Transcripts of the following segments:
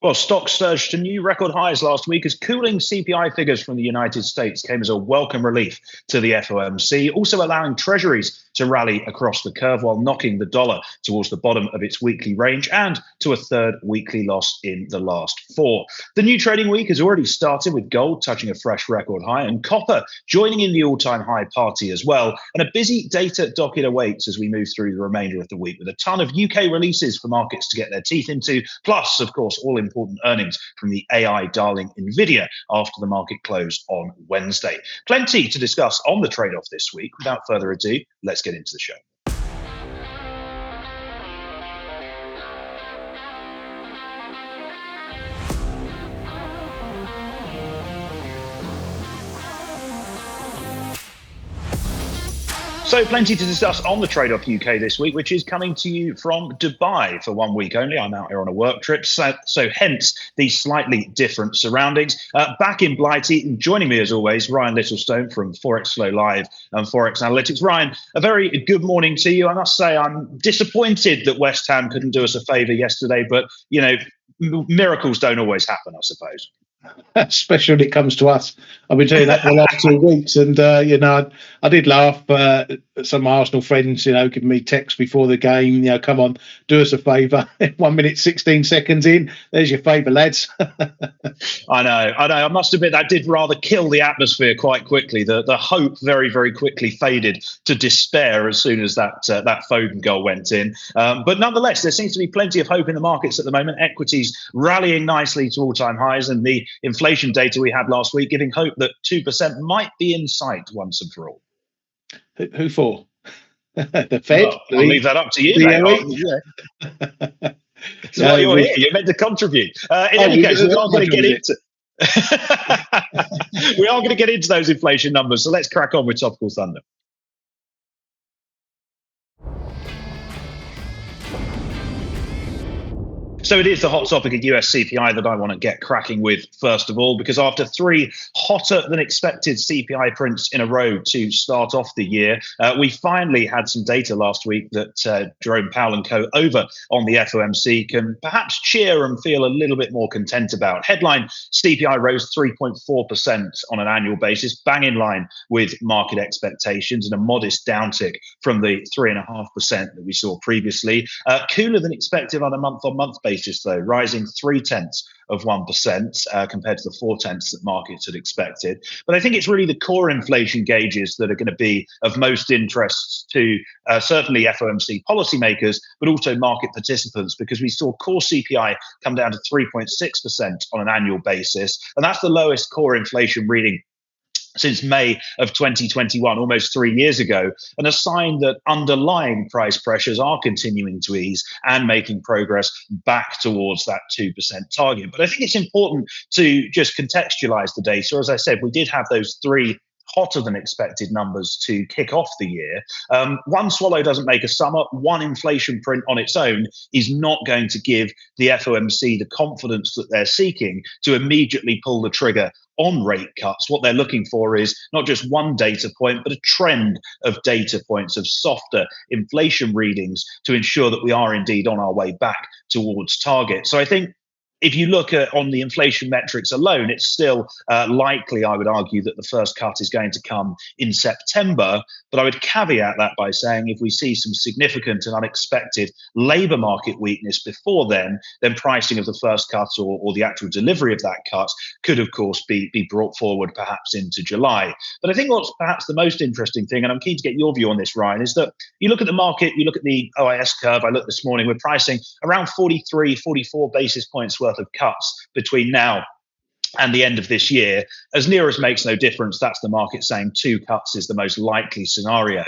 Well, stocks surged to new record highs last week as cooling CPI figures from the United States came as a welcome relief to the FOMC, also allowing treasuries to rally across the curve while knocking the dollar towards the bottom of its weekly range and to a third weekly loss in the last four. The new trading week has already started with gold touching a fresh record high and copper joining in the all-time high party as well. And a busy data docket awaits as we move through the remainder of the week with a ton of UK releases for markets to get their teeth into, plus, of course, all important earnings from the AI darling Nvidia after the market closed on Wednesday. Plenty to discuss on the trade-off this week. Without further ado, let's get into the show. So plenty to discuss on the Trade-Off UK this week, which is coming to you from Dubai for 1 week only. I'm out here on a work trip, so hence these slightly different surroundings. Back in Blighty, and joining me as always, Ryan Littlestone from Forex Flow Live and Forex Analytics. Ryan, a very good morning to you. I must say I'm disappointed that West Ham couldn't do us a favour yesterday, but, you know, miracles don't always happen, I suppose. Especially when it comes to us. I've been doing that for the last 2 weeks, and I did laugh at some Arsenal friends, giving me texts before the game, come on, do us a favour. 1 minute 16 seconds in, there's your favour, lads. I know. I must admit that did rather kill the atmosphere quite quickly. The hope very, very quickly faded to despair as soon as that Foden goal went in. But nonetheless, there seems to be plenty of hope in the markets at the moment. Equities rallying nicely to all-time highs, and the inflation data we had last week giving hope that 2% might be in sight once and for all. Who for? The Fed? Well, I'll leave that up to you, mate. That's why you're here. You're meant to contribute. In any case, we are going to get into we are going to get into those inflation numbers. So let's crack on with Topical Thunder. So it is the hot topic of US CPI that I want to get cracking with first of all, because after three hotter than expected CPI prints in a row to start off the year, we finally had some data last week that Jerome Powell and co over on the FOMC can perhaps cheer and feel a little bit more content about. Headline CPI rose 3.4% on an annual basis, bang in line with market expectations, and a modest downtick from the 3.5% that we saw previously. Cooler than expected on a month-on-month basis, though, rising 0.3% compared to the 0.4% that markets had expected. But I think it's really the core inflation gauges that are going to be of most interest to certainly FOMC policymakers, but also market participants, because we saw core CPI come down to 3.6% on an annual basis. And that's the lowest core inflation reading since May of 2021, almost 3 years ago, and a sign that underlying price pressures are continuing to ease and making progress back towards that 2% target. But I think it's important to just contextualize the data. As I said, we did have those three hotter than expected numbers to kick off the year. One swallow doesn't make a summer. One inflation print on its own is not going to give the FOMC the confidence that they're seeking to immediately pull the trigger on rate cuts. What they're looking for is not just one data point, but a trend of data points, of softer inflation readings to ensure that we are indeed on our way back towards target. So I think if you look at on the inflation metrics alone, it's still likely, I would argue, that the first cut is going to come in September. But I would caveat that by saying if we see some significant and unexpected labour market weakness before then pricing of the first cut or the actual delivery of that cut could, of course, be brought forward perhaps into July. But I think what's perhaps the most interesting thing, and I'm keen to get your view on this, Ryan, is that you look at the market, you look at the OIS curve. I looked this morning, we're pricing around 43, 44 basis points worth of cuts between now and the end of this year. As near as makes no difference, that's the market saying 2 cuts is the most likely scenario.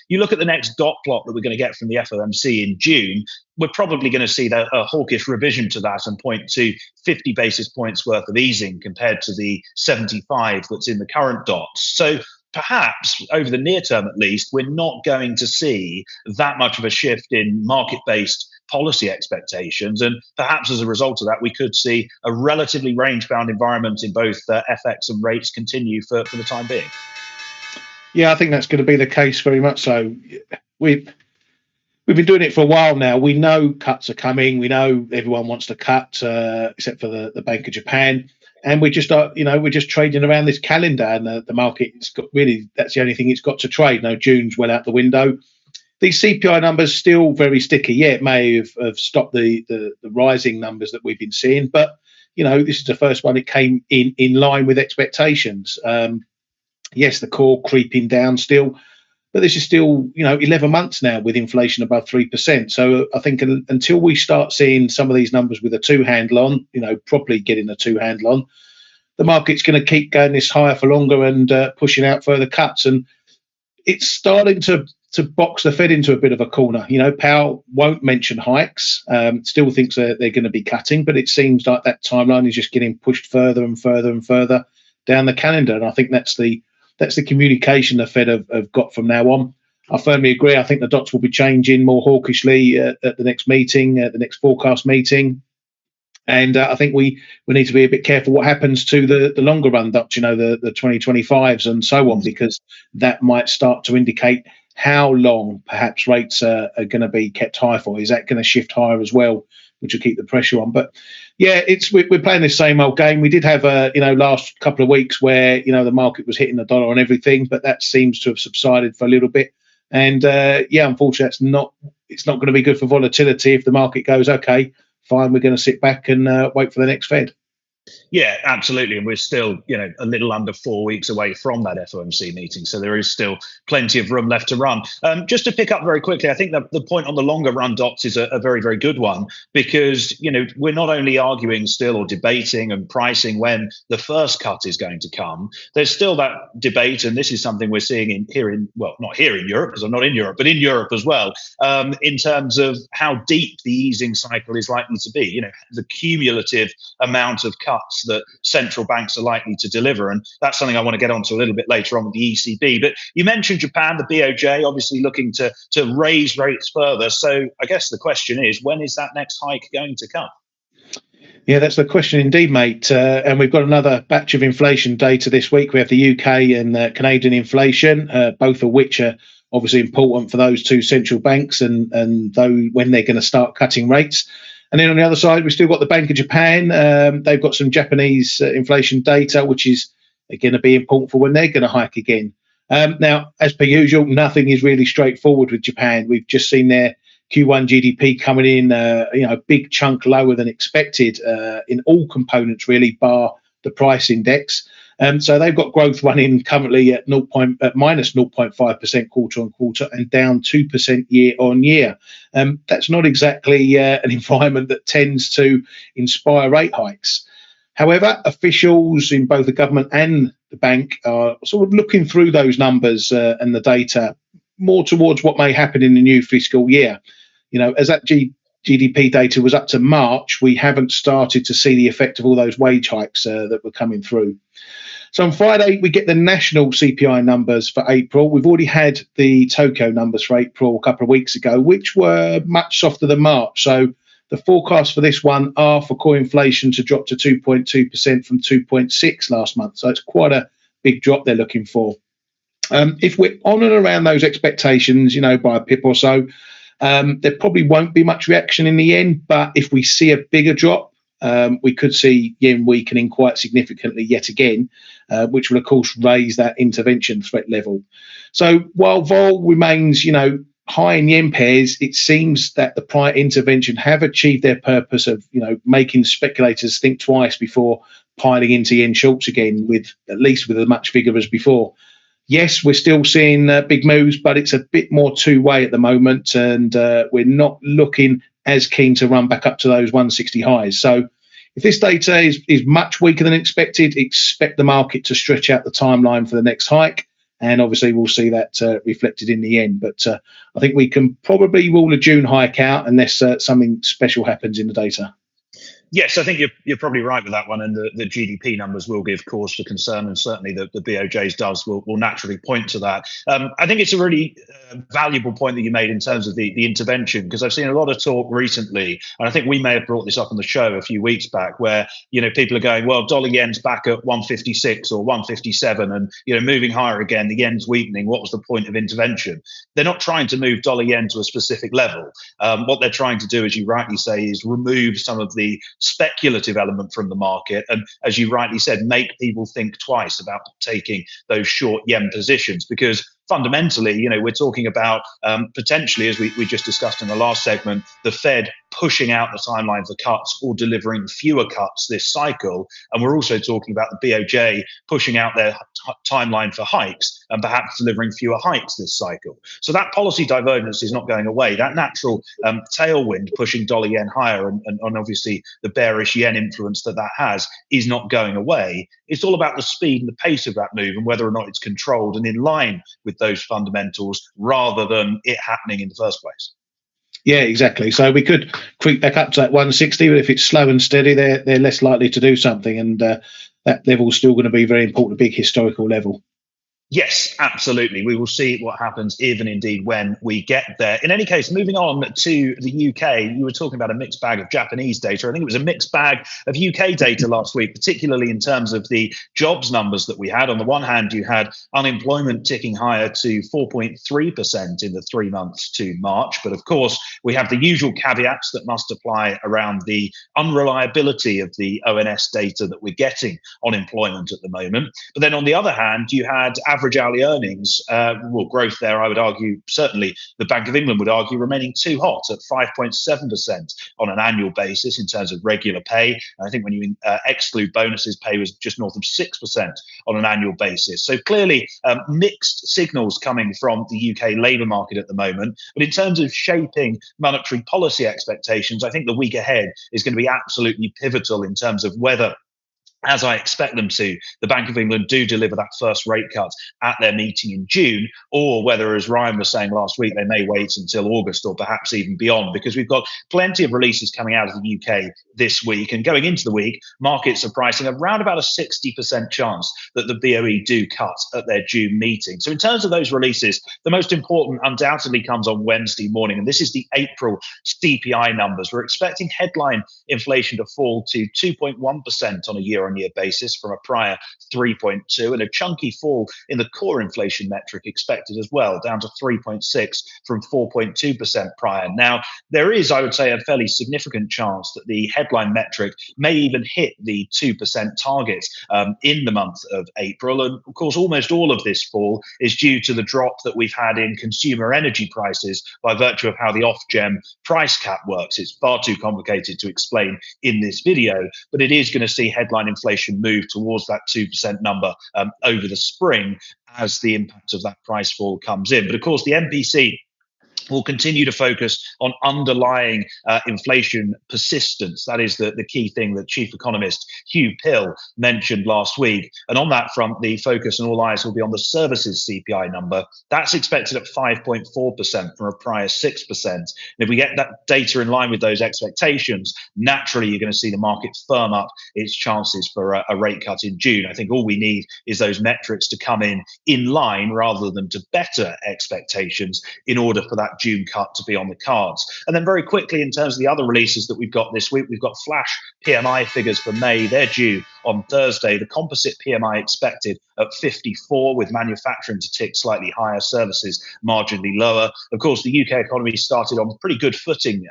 You look at the next dot plot that we're going to get from the FOMC in June, we're probably going to see a hawkish revision to that and point to 50 basis points worth of easing compared to the 75 that's in the current dots. So perhaps over the near term, at least, we're not going to see that much of a shift in market-based policy expectations. And perhaps as a result of that, we could see a relatively range-bound environment in both FX and rates continue for the time being. Yeah, I think that's going to be the case very much so. We've been doing it for a while now. We know cuts are coming. We know everyone wants to cut, except for the Bank of Japan. And we just are, we're just trading around this calendar, and the market's got really, that's the only thing it's got to trade. No, June's well out the window. These CPI numbers still very sticky. Yeah, it may have stopped the rising numbers that we've been seeing, but this is the first one. It came in line with expectations. Yes, the core creeping down still, but this is still 11 months now with inflation above 3%. So I think until we start seeing some of these numbers with a two handle on, properly getting a two handle on, the market's going to keep going this higher for longer and pushing out further cuts. And it's starting to box the Fed into a bit of a corner. Powell won't mention hikes, still thinks they're going to be cutting, but it seems like that timeline is just getting pushed further and further and further down the calendar. And I think that's the communication the Fed have got from now on. I firmly agree. I think the dots will be changing more hawkishly at the next meeting, the next forecast meeting. And I think we need to be a bit careful what happens to the longer run dots, the 2025s and so on, because that might start to indicate how long perhaps rates are going to be kept high for. Is that going to shift higher as well, which will keep the pressure on? But yeah, we're playing the same old game. We did have last couple of weeks where the market was hitting the dollar on everything, but that seems to have subsided for a little bit. And unfortunately, it's not going to be good for volatility if the market goes, okay, fine, we're going to sit back and wait for the next Fed. Yeah, absolutely. And we're still, a little under 4 weeks away from that FOMC meeting. So there is still plenty of room left to run. Just to pick up very quickly, I think that the point on the longer run dots is a very, very good one, because, we're not only arguing still or debating and pricing when the first cut is going to come. There's still that debate. And this is something we're seeing not here in Europe, because I'm not in Europe, but in Europe as well, in terms of how deep the easing cycle is likely to be, the cumulative amount of cuts that central banks are likely to deliver. And that's something I want to get onto a little bit later on with the ECB. But you mentioned Japan, the BOJ, obviously looking to raise rates further. So I guess the question is, when is that next hike going to come? Yeah, that's the question indeed, mate. And we've got another batch of inflation data this week. We have the UK and Canadian inflation, both of which are obviously important for those two central banks and when they're going to start cutting rates. And then on the other side, we've still got the Bank of Japan. They've got some Japanese inflation data, which is going to be important for when they're going to hike again. Now, as per usual, nothing is really straightforward with Japan. We've just seen their Q1 GDP coming in, a big chunk lower than expected in all components, really, bar the price index. So they've got growth running currently at minus 0.5% quarter on quarter and down 2% year on year. That's not exactly an environment that tends to inspire rate hikes. However, officials in both the government and the bank are sort of looking through those numbers and the data more towards what may happen in the new fiscal year. As that GDP data was up to March, we haven't started to see the effect of all those wage hikes that were coming through. So on Friday, we get the national CPI numbers for April. We've already had the Tokyo numbers for April a couple of weeks ago, which were much softer than March. So the forecasts for this one are for core inflation to drop to 2.2% from 2.6% last month. So it's quite a big drop they're looking for. If we're on and around those expectations, by a pip or so, there probably won't be much reaction in the end. But if we see a bigger drop, we could see yen weakening quite significantly yet again, which will, of course, raise that intervention threat level. So while vol remains, high in yen pairs, it seems that the prior intervention have achieved their purpose of, making speculators think twice before piling into yen shorts again, with as much vigor as before. Yes, we're still seeing big moves, but it's a bit more two-way at the moment, and we're not looking as keen to run back up to those 160 highs. So if this data is much weaker than expected, expect the market to stretch out the timeline for the next hike. And obviously, we'll see that reflected in the end. But I think we can probably rule a June hike out unless something special happens in the data. Yes, I think you're probably right with that one, and the GDP numbers will give cause for concern, and certainly the BOJ's does will naturally point to that. I think it's a really valuable point that you made in terms of the intervention, because I've seen a lot of talk recently, and I think we may have brought this up on the show a few weeks back, where people are going, well, dollar yen's back at 156 or 157, and moving higher again. The yen's weakening. What was the point of intervention? They're not trying to move dollar yen to a specific level. What they're trying to do, as you rightly say, is remove some of the speculative element from the market, and as you rightly said, make people think twice about taking those short yen positions, because fundamentally, we're talking about potentially, as we just discussed in the last segment, the Fed pushing out the timeline for cuts or delivering fewer cuts this cycle. And we're also talking about the BOJ pushing out their timeline for hikes and perhaps delivering fewer hikes this cycle. So that policy divergence is not going away. That natural tailwind pushing dollar yen higher and obviously the bearish yen influence that has is not going away. It's all about the speed and the pace of that move and whether or not it's controlled and in line with those fundamentals rather than it happening in the first place. Yeah, exactly. So we could creep back up to that 160, but if it's slow and steady, they're less likely to do something, and that level's still going to be very important, a big historical level. Yes, absolutely. We will see what happens if and indeed when we get there. In any case, moving on to the UK, you were talking about a mixed bag of Japanese data. I think it was a mixed bag of UK data last week, particularly in terms of the jobs numbers that we had. On the one hand, you had unemployment ticking higher to 4.3% in the 3 months to March. But of course, we have the usual caveats that must apply around the unreliability of the ONS data that we're getting on employment at the moment. But then on the other hand, you had average hourly earnings, growth there, I would argue, certainly the Bank of England would argue, remaining too hot at 5.7% on an annual basis in terms of regular pay. And I think when you exclude bonuses, pay was just north of 6% on an annual basis. So clearly mixed signals coming from the UK labour market at the moment. But in terms of shaping monetary policy expectations, I think the week ahead is going to be absolutely pivotal in terms of whether, as I expect them to, the Bank of England do deliver that first rate cut at their meeting in June, or whether, as Ryan was saying last week, they may wait until August or perhaps even beyond, because we've got plenty of releases coming out of the UK this week. And going into the week, markets are pricing around about a 60% chance that the BOE do cut at their June meeting. So in terms of those releases, the most important undoubtedly comes on Wednesday morning, and this is the April CPI numbers. We're expecting headline inflation to fall to 2.1% on a year-on-year basis from a prior 3.2, and a chunky fall in the core inflation metric expected as well, down to 3.6 from 4.2% prior. Now, there is, I would say, a fairly significant chance that the headline metric may even hit the 2% target in the month of April. And of course, almost all of this fall is due to the drop that we've had in consumer energy prices by virtue of how the Ofgem price cap works. It's far too complicated to explain in this video, but it is going to see headline inflation move towards that 2% number over the spring as the impact of that price fall comes in. But of course, the MPC will continue to focus on underlying inflation persistence. That is the key thing that Chief Economist Hugh Pill mentioned last week. And on that front, the focus and all eyes will be on the services CPI number. That's expected at 5.4% from a prior 6%. And if we get that data in line with those expectations, naturally you're going to see the market firm up its chances for a rate cut in June. I think all we need is those metrics to come in line rather than to better expectations in order for that June cut to be on the cards. And then very quickly, in terms of the other releases that we've got this week, we've got flash PMI figures for May. They're due on Thursday. The composite PMI expected at 54, with manufacturing to tick slightly higher, services marginally lower. Of course, the UK economy started on pretty good footing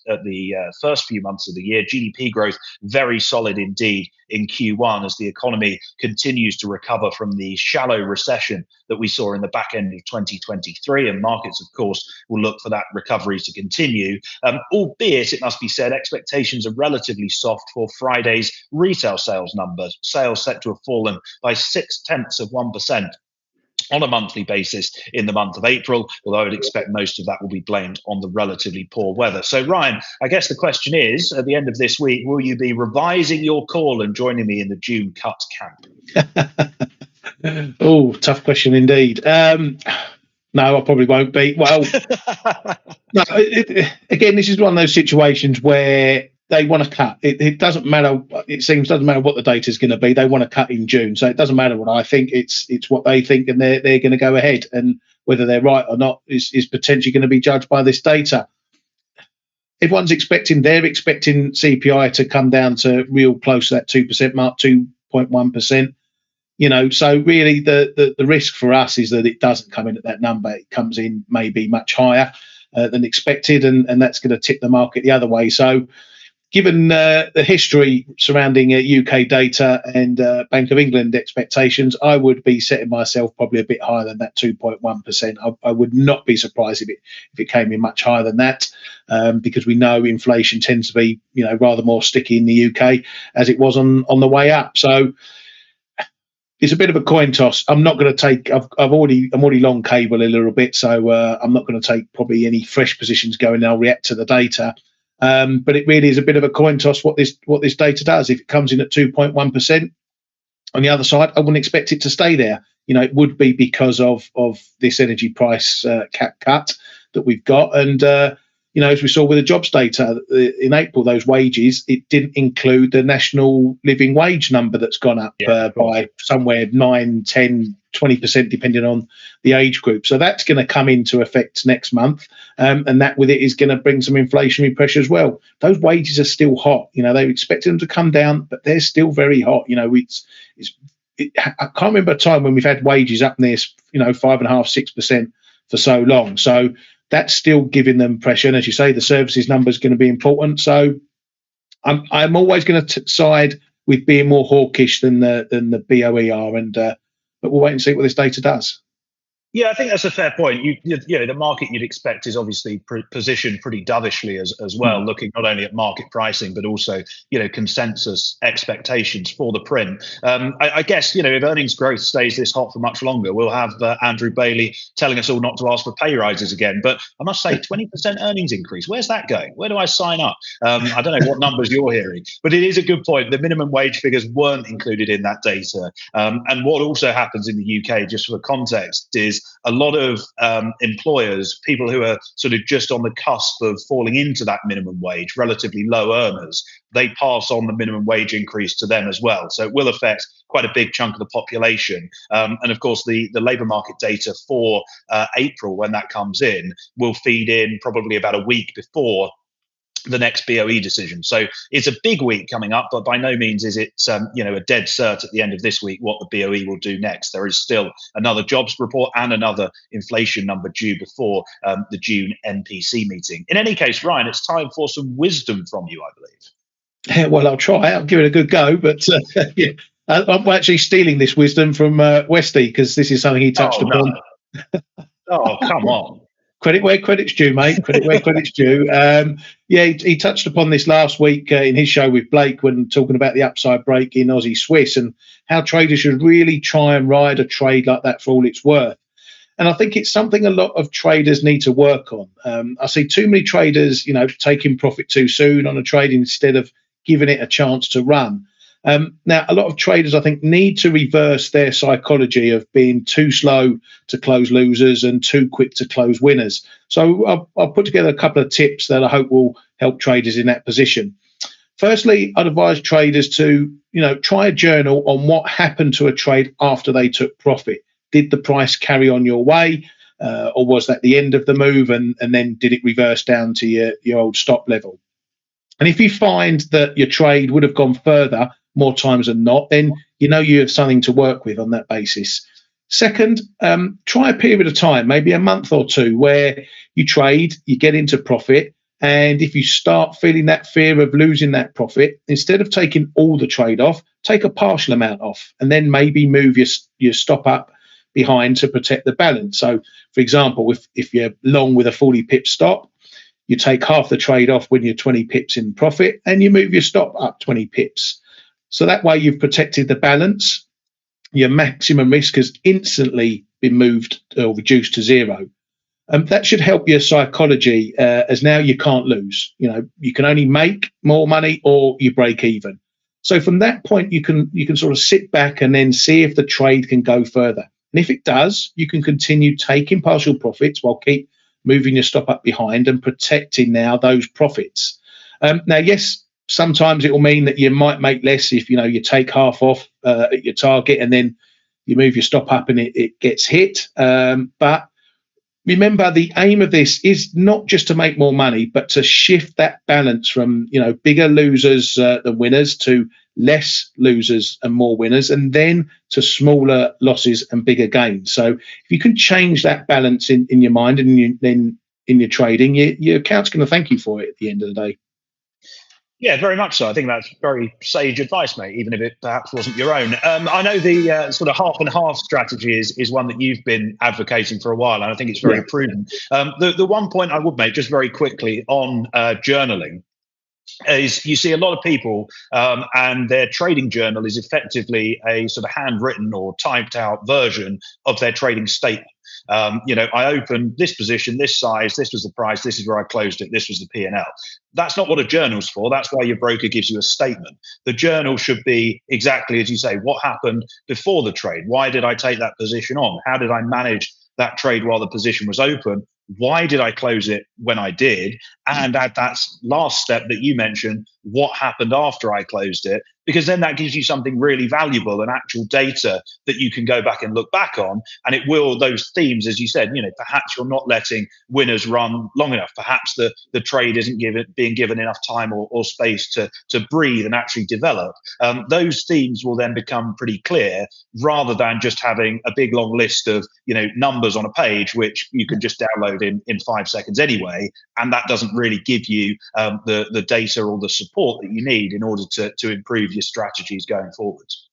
at the first few months of the year. GDP growth very solid indeed in Q1 as the economy continues to recover from the shallow recession that we saw in the back end of 2023. And markets, of course, will look for that recovery to continue, albeit, it must be said, expectations are relatively soft for Friday's retail sales numbers. Sales set to have fallen by 0.6% on a monthly basis in the month of April, although I would expect most of that will be blamed on the relatively poor weather. So, Ryan, I guess the question is, at the end of this week, will you be revising your call and joining me in the June cut camp? Oh, tough question indeed. No, I probably won't be. Well, no, again, this is one of those situations where they want to cut. It doesn't matter. It seems doesn't matter what the data is going to be. They want to cut in June, so it doesn't matter what I think. It's what they think, and they're going to go ahead. And whether they're right or not is potentially going to be judged by this data. Everyone's expecting. They're expecting CPI to come down to real close to that 2% mark, 2.1%. So really the risk for us is that it doesn't come in at that number. It comes in maybe much higher than expected, and that's going to tip the market the other way. So given the history surrounding UK data and Bank of England expectations, I would be setting myself probably a bit higher than that 2.1%. I would not be surprised if it came in much higher than that, because we know inflation tends to be rather more sticky in the UK as it was on the way up. So it's a bit of a coin toss. I'm not going to take. I'm already long cable a little bit, so I'm not going to take probably any fresh positions going. I'll react to the data. But it really is a bit of a coin toss what this data does. If it comes in at 2.1%, on the other side, I wouldn't expect it to stay there. It would be because of this energy price cap cut that we've got, and as we saw with the jobs data in April, those wages, it didn't include the national living wage number that's gone up by somewhere 9, 10, 20%, depending on the age group. So that's going to come into effect next month, and that with it is going to bring some inflationary pressure as well. Those wages are still hot. They expected them to come down, but they're still very hot. I can't remember a time when we've had wages up near 5.5%, 6% for so long. So that's still giving them pressure. And as you say, the services number is going to be important. So I'm always going to side with being more hawkish than the BOE are, but we'll wait and see what this data does. Yeah, I think that's a fair point. The market you'd expect is obviously positioned pretty dovishly as well, looking not only at market pricing but also consensus expectations for the print. I guess if earnings growth stays this hot for much longer, we'll have Andrew Bailey telling us all not to ask for pay rises again. But I must say, 20% earnings increase. Where's that going? Where do I sign up? I don't know what numbers you're hearing, but it is a good point. The minimum wage figures weren't included in that data, and what also happens in the UK, just for context, is a lot of employers, people who are sort of just on the cusp of falling into that minimum wage, relatively low earners, they pass on the minimum wage increase to them as well. So it will affect quite a big chunk of the population. And of course, the labour market data for April, when that comes in, will feed in probably about a week before the next BOE decision. So it's a big week coming up, but by no means is it a dead cert at the end of this week what the BOE will do next. There is still another jobs report and another inflation number due before the June NPC meeting. In any case, Ryan, it's time for some wisdom from you, I believe. Well, I'll try. I'll give it a good go, but I'm actually stealing this wisdom from Westy, because this is something he touched upon. Oh, come on. Credit where credit's due, mate. Credit where credit's due. He touched upon this last week in his show with Blake when talking about the upside break in Aussie Swiss and how traders should really try and ride a trade like that for all it's worth. And I think it's something a lot of traders need to work on. I see too many traders, taking profit too soon on a trade instead of giving it a chance to run. Now, a lot of traders, I think, need to reverse their psychology of being too slow to close losers and too quick to close winners. So I'll put together a couple of tips that I hope will help traders in that position. Firstly, I'd advise traders to, try a journal on what happened to a trade after they took profit. Did the price carry on your way, or was that the end of the move, and then did it reverse down to your old stop level? And if you find that your trade would have gone further more times than not, then you have something to work with on that basis. Second, try a period of time, maybe a month or two, where you trade, you get into profit, and if you start feeling that fear of losing that profit, instead of taking all the trade off, take a partial amount off, and then maybe move your stop up behind to protect the balance. So, for example, if you're long with a 40 pip stop, you take half the trade off when you're 20 pips in profit, and you move your stop up 20 pips. So that way you've protected the balance. Your maximum risk has instantly been moved or reduced to zero. That should help your psychology, as now you can't lose. You can only make more money or you break even. So from that point, you can sort of sit back and then see if the trade can go further. And if it does, you can continue taking partial profits while keep moving your stop up behind and protecting now those profits. Now, yes, sometimes it will mean that you might make less if you take half off at your target, and then you move your stop up and it gets hit. But remember, the aim of this is not just to make more money, but to shift that balance from bigger losers than winners to less losers and more winners, and then to smaller losses and bigger gains. So if you can change that balance in your mind and then in your trading, your account's going to thank you for it at the end of the day. Yeah, very much so. I think that's very sage advice, mate, even if it perhaps wasn't your own. I know the sort of half and half strategy is one that you've been advocating for a while, and I think it's very prudent. The one point I would make just very quickly on journaling is you see a lot of people and their trading journal is effectively a sort of handwritten or typed out version of their trading statement. I opened this position, this size, this was the price, this is where I closed it, this was the P&L. That's not what a journal's for. That's why your broker gives you a statement. The journal should be exactly as you say, what happened before the trade? Why did I take that position on? How did I manage that trade while the position was open? Why did I close it when I did? And at that last step that you mentioned, what happened after I closed it? Because then that gives you something really valuable and actual data that you can go back and look back on. And it will, those themes, as you said, perhaps you're not letting winners run long enough. Perhaps the trade isn't being given enough time or space to breathe and actually develop. Those themes will then become pretty clear rather than just having a big long list of, numbers on a page, which you can just download in 5 seconds anyway. And that doesn't really give you the data or the support that you need in order to improve your strategies going forwards.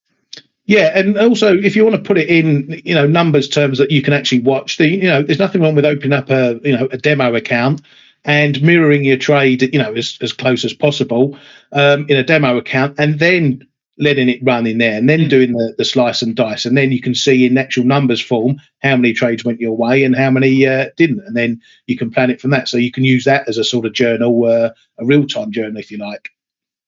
Yeah, and also if you want to put it in, numbers terms that you can actually watch, there's nothing wrong with opening up a demo account and mirroring your trade, as close as possible in a demo account, and then letting it run in there, and then doing the slice and dice, and then you can see in actual numbers form how many trades went your way and how many didn't, and then you can plan it from that. So you can use that as a sort of journal, a real-time journal, if you like.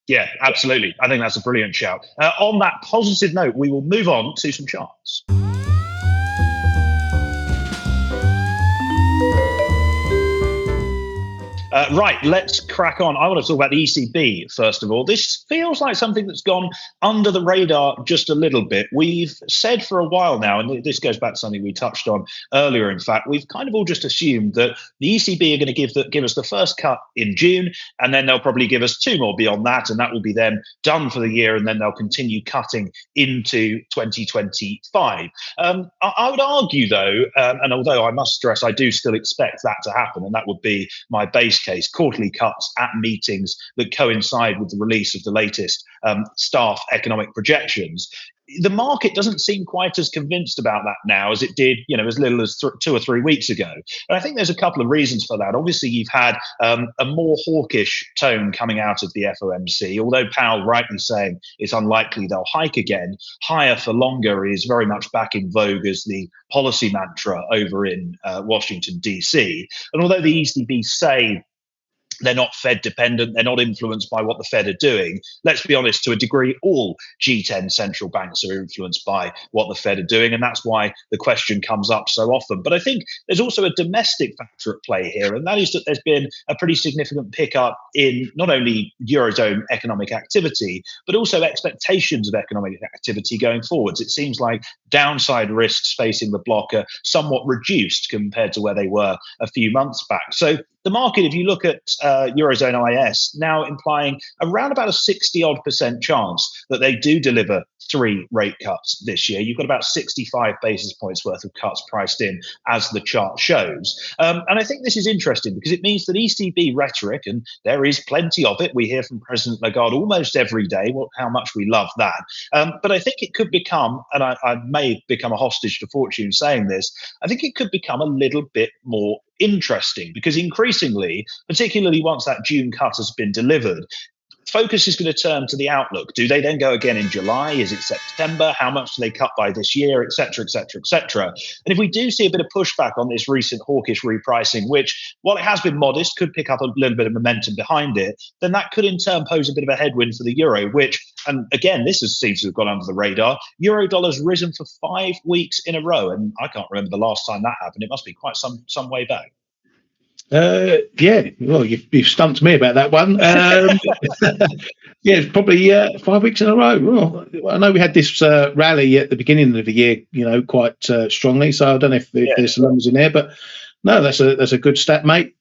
Yeah, absolutely. I think that's a brilliant shout. On that positive note, we will move on to some charts. Right, let's crack on. I want to talk about the ECB, first of all. This feels like something that's gone under the radar just a little bit. We've said for a while now, and this goes back to something we touched on earlier, in fact, we've kind of all just assumed that the ECB are going to give us the first cut in June, and then they'll probably give us 2 more beyond that, and that will be then done for the year, and then they'll continue cutting into 2025. I would argue, though, and although I must stress I do still expect that to happen, and that would be my base case, quarterly cuts at meetings that coincide with the release of the latest staff economic projections. The market doesn't seem quite as convinced about that now as it did, as little as 2 or 3 weeks ago. And I think there's a couple of reasons for that. Obviously, you've had a more hawkish tone coming out of the FOMC, although Powell rightly saying it's unlikely they'll hike again. Higher for longer is very much back in vogue as the policy mantra over in Washington, D.C. And although the ECB say they're not Fed dependent, they're not influenced by what the Fed are doing. Let's be honest, to a degree, all G10 central banks are influenced by what the Fed are doing, and that's why the question comes up so often. But I think there's also a domestic factor at play here, and that is that there's been a pretty significant pickup in not only Eurozone economic activity, but also expectations of economic activity going forwards. It seems like downside risks facing the bloc are somewhat reduced compared to where they were a few months back. So the market, if you look at Eurozone IS, now implying around about a 60-odd% chance that they do deliver 3 rate cuts this year. You've got about 65 basis points worth of cuts priced in, as the chart shows. And I think this is interesting because it means that ECB rhetoric, and there is plenty of it, we hear from President Lagarde almost every day how much we love that. But I think it could become, and I may become a hostage to fortune saying this, I think it could become a little bit more interesting because increasingly, particularly once that June cut has been delivered, focus is going to turn to the outlook. Do they then go again in July? Is it September? How much do they cut by this year, et cetera, et cetera, et cetera? And if we do see a bit of pushback on this recent hawkish repricing, which, while it has been modest, could pick up a little bit of momentum behind it, then that could in turn pose a bit of a headwind for the euro, which, and again, this seems to have gone under the radar, euro dollar's risen for 5 weeks in a row. And I can't remember the last time that happened. It must be quite some way back. Yeah, well, you've stumped me about that one. Yeah, it's probably 5 weeks in a row. Well, I know we had this rally at the beginning of the year, quite strongly. So I don't know if there's some numbers in there, but no, that's a good stat, mate.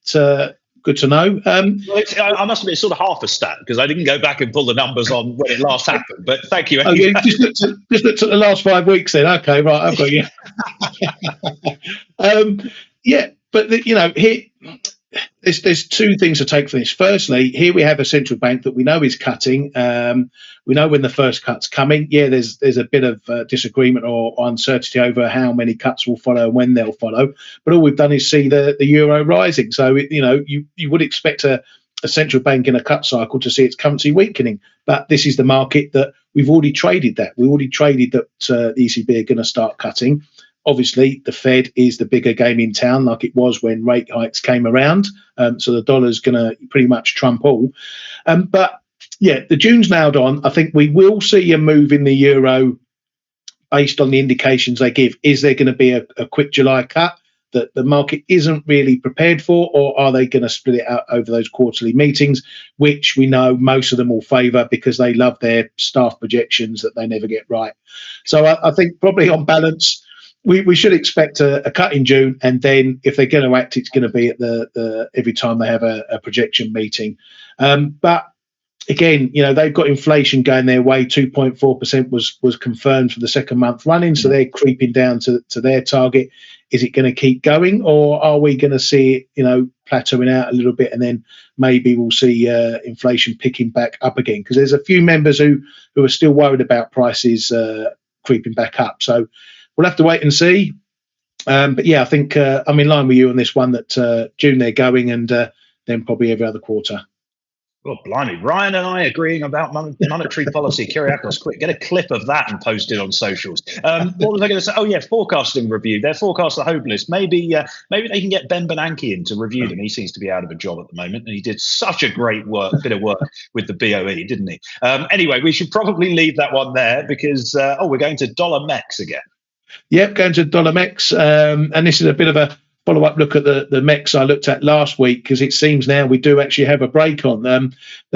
Good to know. Well, I must admit, it's sort of half a stat because I didn't go back and pull the numbers on when it last happened. But thank you. Okay, just looked at the last 5 weeks then. Okay, right, I've got you. Yeah, but here. There's two things to take from this. Firstly, here we have a central bank that we know is cutting. We know when the first cut's coming. Yeah, there's a bit of disagreement or uncertainty over how many cuts will follow and when they'll follow. But all we've done is see the euro rising. So you would expect a central bank in a cut cycle to see its currency weakening. But this is the market that we've already traded that. We already traded that the ECB are going to start cutting. Obviously, the Fed is the bigger game in town, like it was when rate hikes came around. So the dollar's going to pretty much trump all. But yeah, the June's nailed on. I think we will see a move in the euro based on the indications they give. Is there going to be a quick July cut that the market isn't really prepared for, or are they going to split it out over those quarterly meetings, which we know most of them will favour because they love their staff projections that they never get right. So I think probably on balance, we should expect a cut in June, and then if they're going to act, it's going to be at the every time they have a projection meeting. But again, they've got inflation going their way. 2.4% was confirmed for the second month running, so they're creeping down to their target. Is it going to keep going, or are we going to see it, plateauing out a little bit, and then maybe we'll see inflation picking back up again? Because there's a few members who are still worried about prices creeping back up. So we'll have to wait and see. But yeah, I think I'm in line with you on this one that June they're going, and then probably every other quarter. Well, blimey. Ryan and I agreeing about monetary policy. Kyriakos, quick, get a clip of that and post it on socials. What was I going to say? Oh, yeah, forecasting review. Their forecasts are hopeless. Maybe they can get Ben Bernanke in to review them. He seems to be out of a job at the moment, and he did such a great bit of work with the BOE, didn't he? Anyway, we should probably leave that one there because, we're going to dollar MEX again. Yep, going to dollar MEX. And this is a bit of a follow-up look at the MEX I looked at last week, because it seems now we do actually have a break on. Now,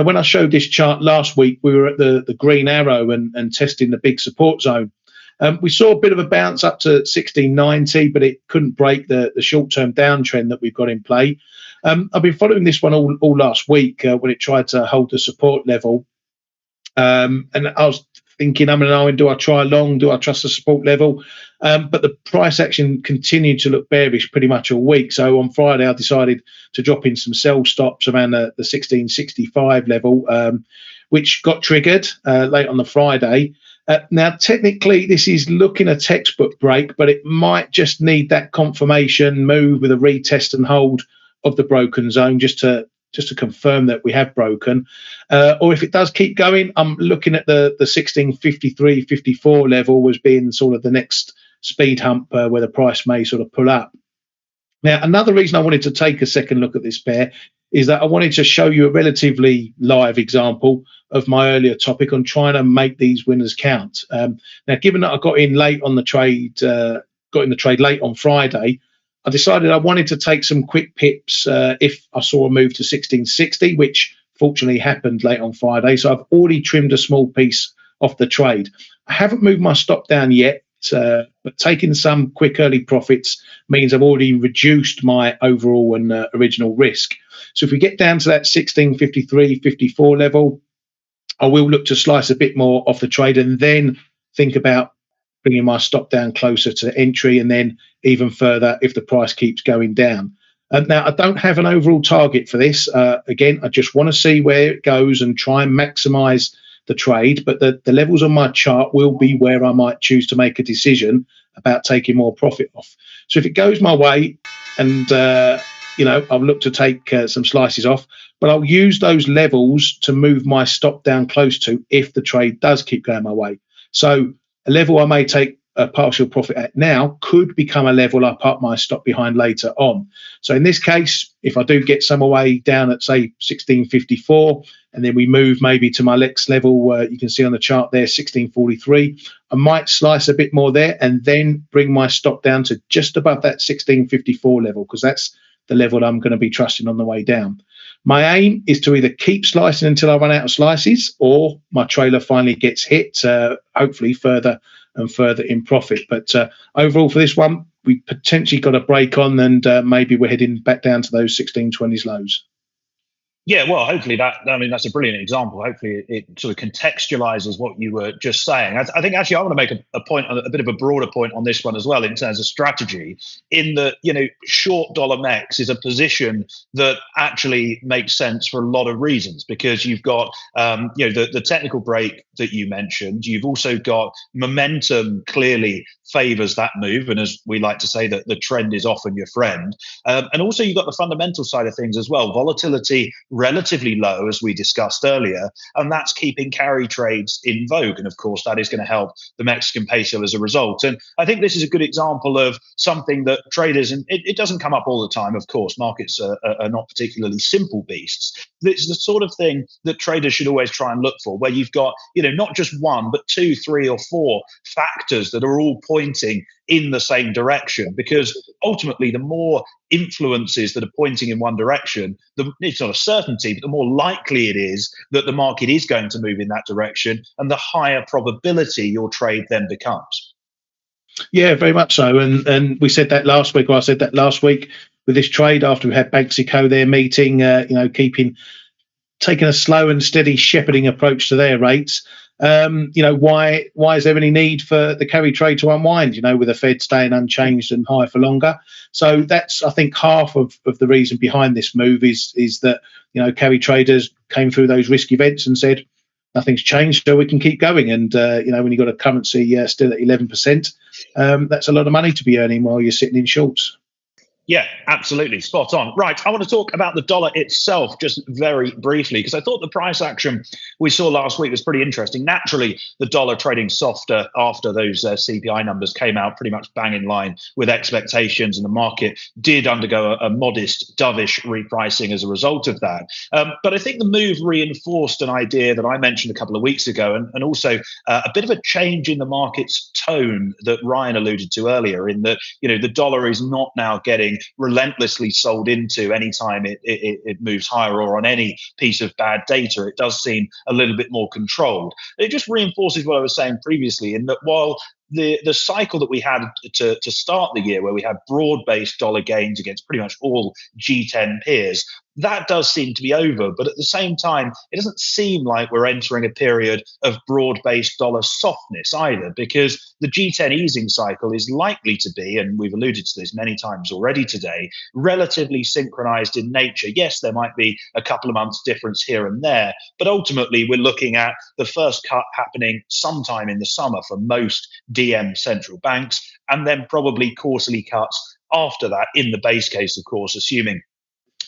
when I showed this chart last week, we were at the green arrow and testing the big support zone. We saw a bit of a bounce up to 1690, but it couldn't break the short-term downtrend that we've got in play. I've been following this one all last week when it tried to hold the support level. And I was thinking, do I try long? Do I trust the support level? But the price action continued to look bearish pretty much all week. So on Friday, I decided to drop in some sell stops around the 1665 level, which got triggered late on the Friday. Now, technically, this is looking a textbook break, but it might just need that confirmation move with a retest and hold of the broken zone just to confirm that we have broken. Or if it does keep going, I'm looking at the 1653.54 level as being sort of the next speed hump where the price may sort of pull up. Now, another reason I wanted to take a second look at this pair is that I wanted to show you a relatively live example of my earlier topic on trying to make these winners count. Now, given that I got in late on the trade, late on Friday, I decided I wanted to take some quick pips if I saw a move to 1660, which fortunately happened late on Friday. So I've already trimmed a small piece off the trade. I haven't moved my stop down yet, but taking some quick early profits means I've already reduced my overall and original risk. So if we get down to that 1653.54 level, I will look to slice a bit more off the trade and then think about bringing my stop down closer to entry, and then even further if the price keeps going down. Now, I don't have an overall target for this. Again, I just want to see where it goes and try and maximize the trade. But the levels on my chart will be where I might choose to make a decision about taking more profit off. So if it goes my way, and I'll look to take some slices off, but I'll use those levels to move my stop down close to if the trade does keep going my way. So a level I may take a partial profit at now could become a level I park my stop behind later on. So in this case, if I do get some away down at, say, 1654, and then we move maybe to my next level, you can see on the chart there, 1643, I might slice a bit more there and then bring my stop down to just above that 1654 level, because that's the level I'm going to be trusting on the way down. My aim is to either keep slicing until I run out of slices, or my trailer finally gets hit, hopefully further and further in profit. But overall for this one, we potentially got a break on, and maybe we're heading back down to those 1620s lows. Yeah, well, hopefully that's a brilliant example. Hopefully it sort of contextualizes what you were just saying. I think actually I want to make a point, a bit of a broader point on this one as well in terms of strategy, in that, short dollar MEX is a position that actually makes sense for a lot of reasons, because you've got, the technical break that you mentioned. You've also got momentum clearly favors that move. And as we like to say, that the trend is often your friend. And also you've got the fundamental side of things as well. Volatility relatively low, as we discussed earlier, and that's keeping carry trades in vogue. And of course, that is going to help the Mexican peso as a result. And I think this is a good example of something that traders, and it doesn't come up all the time, of course, markets are not particularly simple beasts. It's the sort of thing that traders should always try and look for, where you've got, not just one, but 2, 3, or 4 factors that are all pointing in the same direction. Because ultimately, the more influences that are pointing in one direction, it's not a certainty, but the more likely it is that the market is going to move in that direction, and the higher probability your trade then becomes. Yeah, very much so. And we said that last week, or I said that last week with this trade after we had Mexico there meeting, taking a slow and steady shepherding approach to their rates. Why is there any need for the carry trade to unwind, with the Fed staying unchanged and higher for longer? So that's, I think, half of the reason behind this move is that, carry traders came through those risk events and said, nothing's changed, so we can keep going. And, when you've got a currency still at 11%, that's a lot of money to be earning while you're sitting in shorts. Yeah, absolutely. Spot on. Right. I want to talk about the dollar itself just very briefly, because I thought the price action we saw last week was pretty interesting. Naturally, the dollar trading softer after those CPI numbers came out, pretty much bang in line with expectations. And the market did undergo a modest dovish repricing as a result of that. But I think the move reinforced an idea that I mentioned a couple of weeks ago, and also a bit of a change in the market's tone that Ryan alluded to earlier, in that, the dollar is not now getting relentlessly sold into anytime it moves higher, or on any piece of bad data. It does seem a little bit more controlled. It just reinforces what I was saying previously, in that while the cycle that we had to start the year, where we had broad-based dollar gains against pretty much all G10 peers, that does seem to be over. But at the same time, it doesn't seem like we're entering a period of broad-based dollar softness either, because the G10 easing cycle is likely to be, and we've alluded to this many times already today, relatively synchronized in nature. Yes, there might be a couple of months difference here and there, but ultimately we're looking at the first cut happening sometime in the summer for most DM central banks, and then probably quarterly cuts after that, in the base case, of course, assuming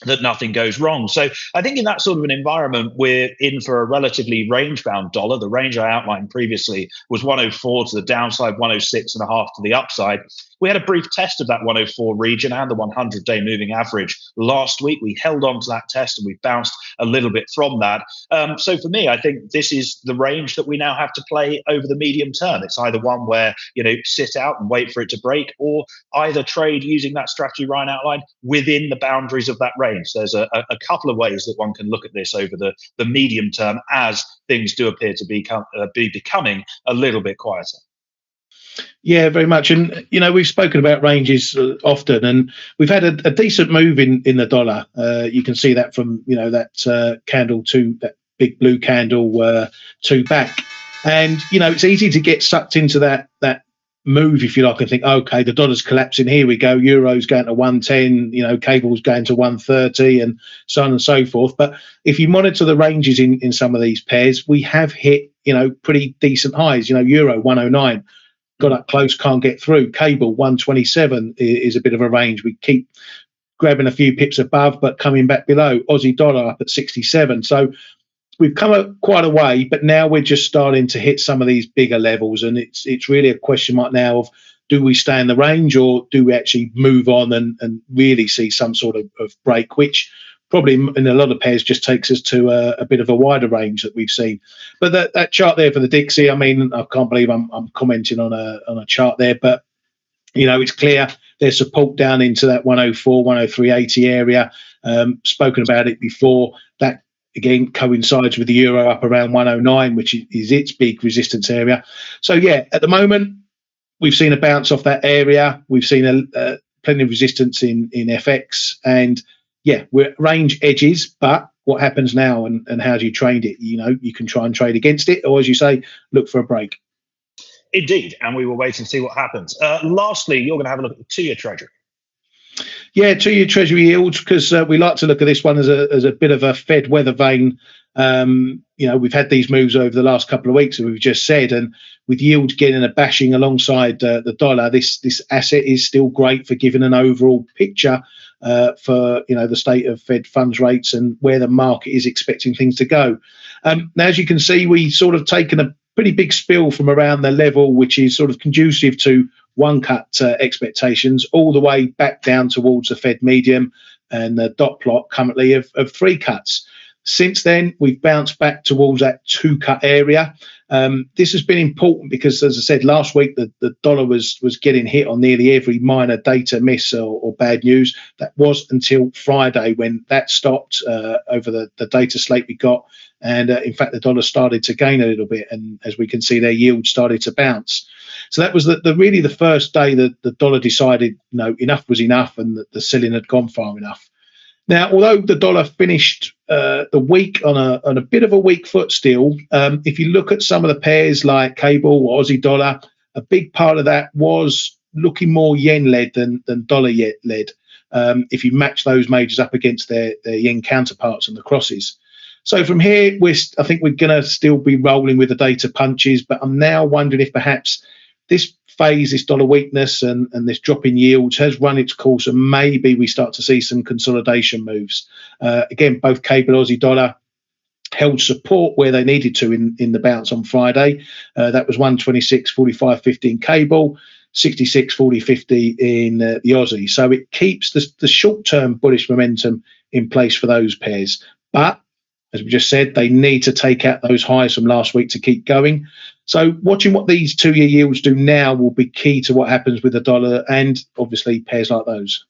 that nothing goes wrong. So I think in that sort of an environment, we're in for a relatively range-bound dollar. The range I outlined previously was 104 to the downside, 106.5 to the upside. We had a brief test of that 104 region and the 100-day moving average last week. We held on to that test and we bounced a little bit from that. So for me, I think this is the range that we now have to play over the medium term. It's either one where, sit out and wait for it to break, or either trade using that strategy Ryan outlined within the boundaries of that range. There's a couple of ways that one can look at this over the medium term, as things do appear to be becoming a little bit quieter. Yeah, very much. And, we've spoken about ranges often, and we've had a decent move in the dollar. You can see that from, that candle to that big blue candle to back. And, it's easy to get sucked into that move, if you like, and think, okay, the dollar's collapsing. Here we go. Euro's going to 110, cable's going to 130, and so on and so forth. But if you monitor the ranges in some of these pairs, we have hit, pretty decent highs. Euro 109. Got up close, can't get through. Cable 127 is a bit of a range. We keep grabbing a few pips above, but coming back below. Aussie dollar up at 67. So we've come quite a way, but now we're just starting to hit some of these bigger levels, and it's really a question mark now of, do we stay in the range, or do we actually move on and really see some sort of break, which probably in a lot of pairs just takes us to a bit of a wider range that we've seen. But that chart there for the Dixie, I mean, I can't believe I'm commenting on a chart there, but it's clear there's support down into that 104, 103.80 area. Spoken about it before. That again coincides with the euro up around 109, which is its big resistance area. So yeah, at the moment we've seen a bounce off that area. We've seen plenty of resistance in FX, and yeah, we're at range edges. But what happens now, and how do you trade it? You can try and trade against it, or as you say, look for a break. Indeed, and we will wait and see what happens. Lastly, you're going to have a look at the 2-year Treasury. Yeah, 2-year Treasury yields, because we like to look at this one as a bit of a Fed weather vane. We've had these moves over the last couple of weeks, as we've just said, and with yields getting a bashing alongside the dollar, this asset is still great for giving an overall picture for the state of Fed funds rates and where the market is expecting things to go. Now, as you can see, we sort of taken a pretty big spill from around the level which is sort of conducive to one cut expectations all the way back down towards the Fed medium and the dot plot currently of 3 cuts. Since then, we've bounced back towards that 2-cut area. This has been important because, as I said, last week the dollar was getting hit on nearly every minor data miss or bad news. That was until Friday, when that stopped over the data slate we got. And in fact, the dollar started to gain a little bit. And as we can see, their yield started to bounce. So that was really the first day that the dollar decided enough was enough, and that the selling had gone far enough. Now, although the dollar finished the week on a bit of a weak foot still, if you look at some of the pairs like cable or Aussie dollar, a big part of that was looking more yen-led than dollar-led. If you match those majors up against their yen counterparts and the crosses. So from here, I think we're going to still be rolling with the data punches, but I'm now wondering if perhaps this phase, this dollar weakness and this drop in yields has run its course, and maybe we start to see some consolidation moves. Again, both cable Aussie dollar held support where they needed to in the bounce on Friday. That was 126.45.50 in cable, 66.40.50 in the Aussie. So it keeps the short-term bullish momentum in place for those pairs. But as we just said, they need to take out those highs from last week to keep going. So watching what these 2-year yields do now will be key to what happens with the dollar and obviously pairs like those.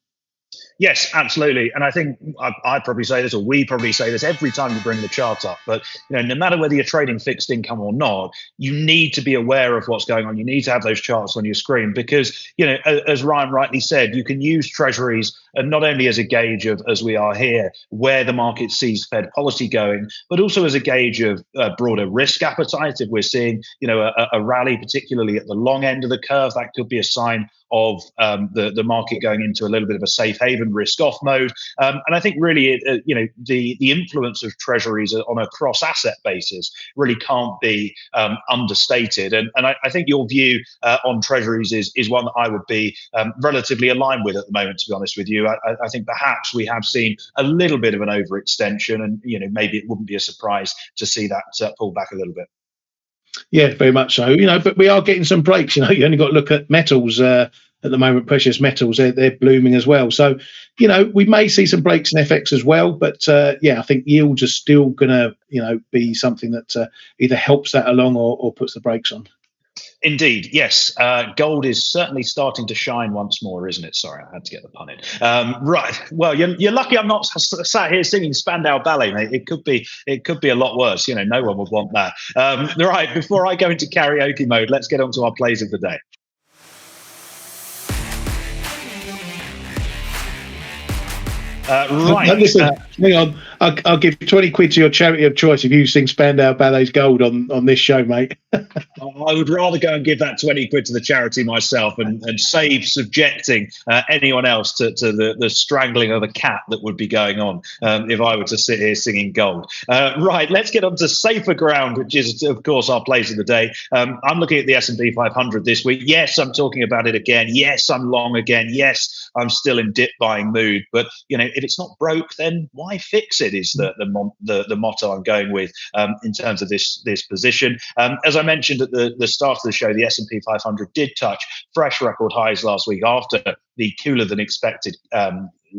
Yes, absolutely. And I think I probably say this, or we probably say this every time we bring the chart up, but no matter whether you're trading fixed income or not, you need to be aware of what's going on. You need to have those charts on your screen because, as Ryan rightly said, you can use treasuries not only as a gauge of, as we are here, where the market sees Fed policy going, but also as a gauge of broader risk appetite. If we're seeing, a rally, particularly at the long end of the curve, that could be a sign of the market going into a little bit of a safe haven risk off mode. And I think really, the influence of treasuries on a cross asset basis really can't be understated. And I think your view on treasuries is one that I would be relatively aligned with at the moment, to be honest with you. I think perhaps we have seen a little bit of an overextension, and maybe it wouldn't be a surprise to see that pull back a little bit. Yeah, very much so. But we are getting some breaks. You only got to look at metals at the moment. Precious metals, they're blooming as well. So, we may see some breaks in FX as well. But I think yields are still going to, be something that either helps that along or puts the brakes on. Indeed, yes. Gold is certainly starting to shine once more, isn't it? Sorry, I had to get the pun in. Right. Well, you're lucky I'm not sat here singing Spandau Ballet, mate. It could be a lot worse. No one would want that. Right. Before I go into karaoke mode, let's get on to our plays of the day. Right. Listen, hang on. I'll give 20 quid to your charity of choice if you sing Spandau Ballet's Gold on this show, mate. I would rather go and give that 20 quid to the charity myself and save subjecting anyone else to the strangling of a cat that would be going on if I were to sit here singing Gold. Right, let's get on to safer ground, which is, of course, our plays of the day. I'm looking at the S&P 500 this week. Yes, I'm talking about it again. Yes, I'm long again. Yes, I'm still in dip buying mood. But, if it's not broke, then why fix it is the motto I'm going with in terms of this position. As I mentioned at the start of the show, the S&P 500 did touch fresh record highs last week after the cooler than expected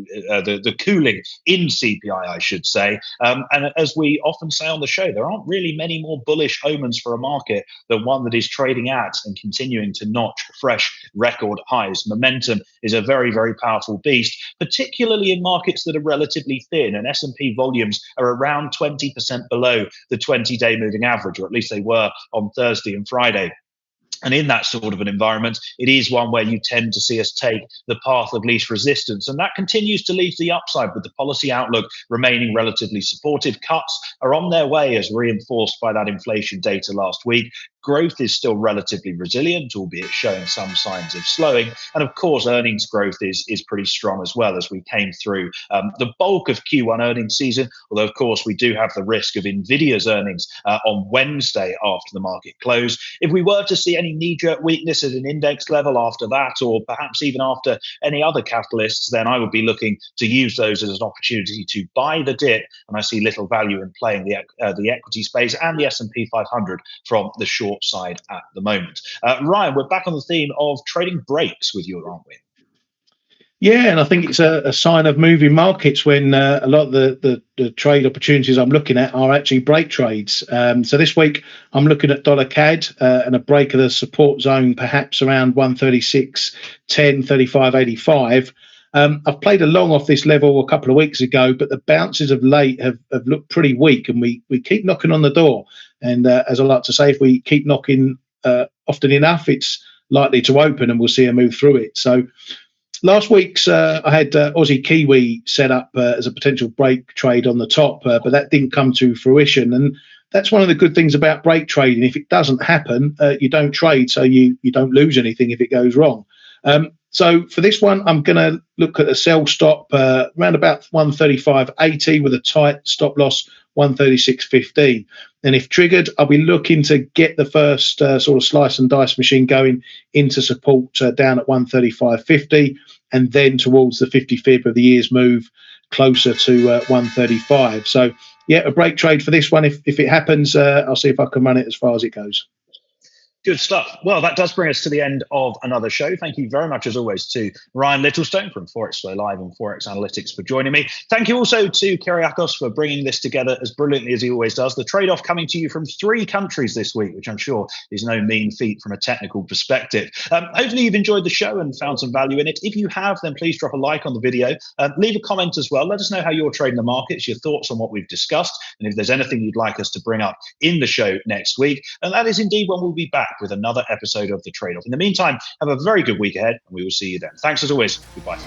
the cooling in CPI, I should say. And as we often say on the show, there aren't really many more bullish omens for a market than one that is trading at and continuing to notch fresh record highs. Momentum is a very, very powerful beast, particularly in markets that are relatively thin, and S&P volumes are around 20% below the 20-day moving average, or at least they were on Thursday and Friday. And in that sort of an environment, it is one where you tend to see us take the path of least resistance. And that continues to lead to the upside, with the policy outlook remaining relatively supportive. Cuts are on their way, as reinforced by that inflation data last week. Growth is still relatively resilient, albeit showing some signs of slowing. And of course, earnings growth is pretty strong as well, as we came through the bulk of Q1 earnings season. Although, of course, we do have the risk of Nvidia's earnings on Wednesday after the market close. If we were to see any knee-jerk weakness at an index level after that, or perhaps even after any other catalysts, then I would be looking to use those as an opportunity to buy the dip. And I see little value in playing the equity space and the S&P 500 from the short side at the moment. Ryan, we're back on the theme of trading breaks with you, aren't we? Yeah, and I think it's a sign of moving markets when a lot of the trade opportunities I'm looking at are actually break trades. So this week I'm looking at dollar CAD and a break of the support zone, perhaps around 136.10, 35.85. I've played along off this level a couple of weeks ago, but the bounces of late have looked pretty weak, and we keep knocking on the door. And as I like to say, if we keep knocking often enough, it's likely to open and we'll see a move through it. So last week's I had Aussie Kiwi set up as a potential break trade on the top, but that didn't come to fruition. And that's one of the good things about break trading. If it doesn't happen, you don't trade, so you don't lose anything if it goes wrong. So for this one, I'm going to look at a sell stop around about 135.80 with a tight stop loss 136.15. And if triggered, I'll be looking to get the first sort of slice and dice machine going into support down at 135.50, and then towards the 55th of the year's move closer to 135. So yeah, a break trade for this one. If it happens, I'll see if I can run it as far as it goes. Good stuff. Well, that does bring us to the end of another show. Thank you very much, as always, to Ryan Littlestone from Forex Live and Forex Analytics for joining me. Thank you also to Kyriakos for bringing this together as brilliantly as he always does. The trade-off coming to you from 3 countries this week, which I'm sure is no mean feat from a technical perspective. Hopefully you've enjoyed the show and found some value in it. If you have, then please drop a like on the video. Leave a comment as well. Let us know how you're trading the markets, your thoughts on what we've discussed, and if there's anything you'd like us to bring up in the show next week. And that is indeed when we'll be back with another episode of The Trade-Off. In the meantime, have a very good week ahead, and we will see you then. Thanks as always. Goodbye.